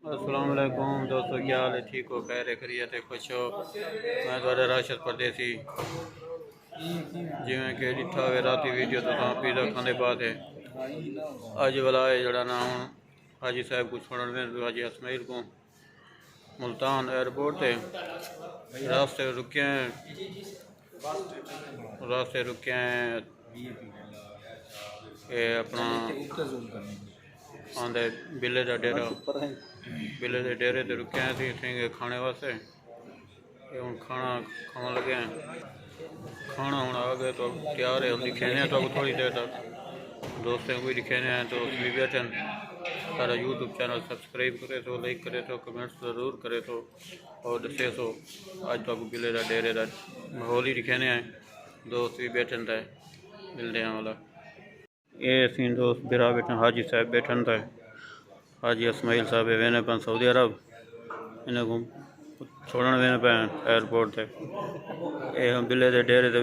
अस्सलाम वालेकुम दोस्तों, क्या हाल है? ठीक हो? खैर खैरियत है? खुश हो? मैं थोड़ा राशिद परदेसी जिमें कि डिठा हुए राती वीडियो तो पिज़्ज़ा खाने बाद है अज वाला है जड़ा ना हूँ हाजी साहब को छोड़न में हाजी इसमाइल को मुल्तान एयरपोर्ट से रास्ते रुके हैं ये अपना आंदे बिले का डेरा बिले के डेरे ते रुके हैं इतने खाने वास्ते हूँ खाना खाने लगे हैं। खाना हूँ आ गए तो तैयार है, हम दिखेने तो थोड़ी देर तक दोस्तों को भी दिखेने हैं तो भी बैठे सारा यूट्यूब चैनल सब्सक्राइब करे तो लाइक करे तो कमेंट्स ज़रूर करे तो और दसे तो अज तक बिले का डेरे का माहौल ही दिखेने हैं। दोस्त भी बैठन था मिलने वाला ये सीन दोस्त बिरा बैठन हाजी साहब बैठन था हाजी इसमाइल साहब वेने पान सऊदी अरब इन्हें को छोड़न वेने पान एयरपोर्ट से ये हम बिले के डेरे ते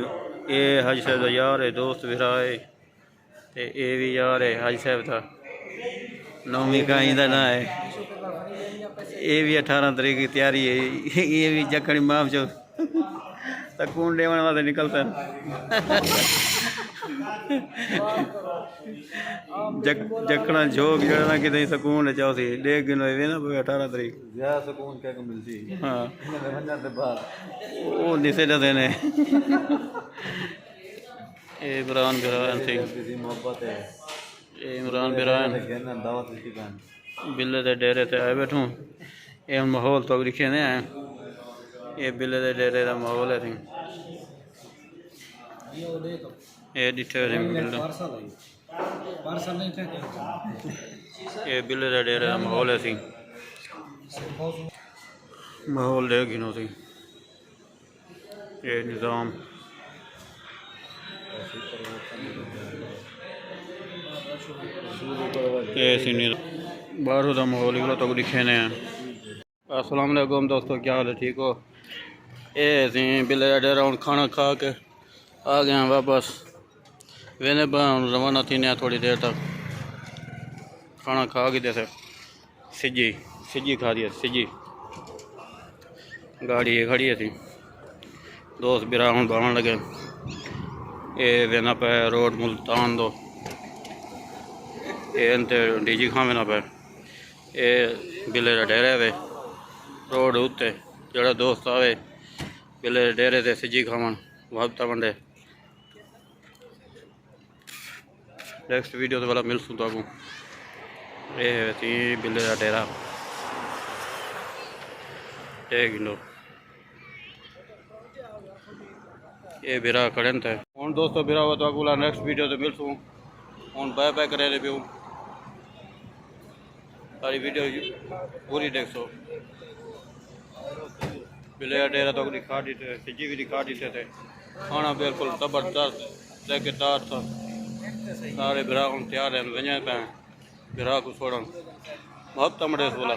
ये हाजी साहब का यार है दोस्त बिरा है ते ये भी यार है हाजी साहब का नौवीं काई का ना है। ये भी 18 तारीख की तैयारी है, ये भी जखणी माम चो सकून देवन वाले निकलता जखना झोंक जड़ा कि सकून चाहो सी देख गिनो ना 18 तारीख सकून क्या मिलती। हाँ वो निसे दे ने इमरान बिरान थी मोहब्बत है इमरान बिरान बिल्ले के डेरे ते आए बैठूँ ये माहौल तो लिखे ने हैं ये बिल्ले के डेरे का माहौल है थी ये डिठे ये बिल्ले के डेरे का माहौल है थी माहौल दे गिनो थी ये निज़ाम बाहरों का माहौल तो दिखे ने। अस्सलाम वालेकुम दोस्तों, क्या हाल है? ठीक हो? ये असी बिल्ले का डेरा हूँ खाना खा के आ गए हैं वापस वेने रवाना थी थोड़ी देर तक खाना खा के जैसे सिजी खा दिया सिजी गाड़ी खड़ी थी दोस्त बिरा हूँ बावन लगे ये वेना पे रोड मुल्तान दो ये डीजी खां वेना पे ये बिले का डेरा वे रोड उत्ते जड़ा दोस्त आवे बिले डेरे से सिजी खावन वापता वंडे नेक्स्ट वीडियो तो वाला मिल सूँ तो ये थी बिले का डेरा 1 किलो ये बिरा खड़न थे हूँ दोस्तों बिरा हुआ तो नेक्स्ट वीडियो तो मिल सूँ हूँ बाय बाय करे रिव्यू सारी वीडियो पूरी देख सो बिले का डेरा तो दिखा दी थे सिजी भी दिखा दी थे खाना बिल्कुल ज़बरदस्त लेकेदार था सारे बिरा हूँ तैयार हैं वजह पे बिरा को छोड़न बहुत तमड़े बोला।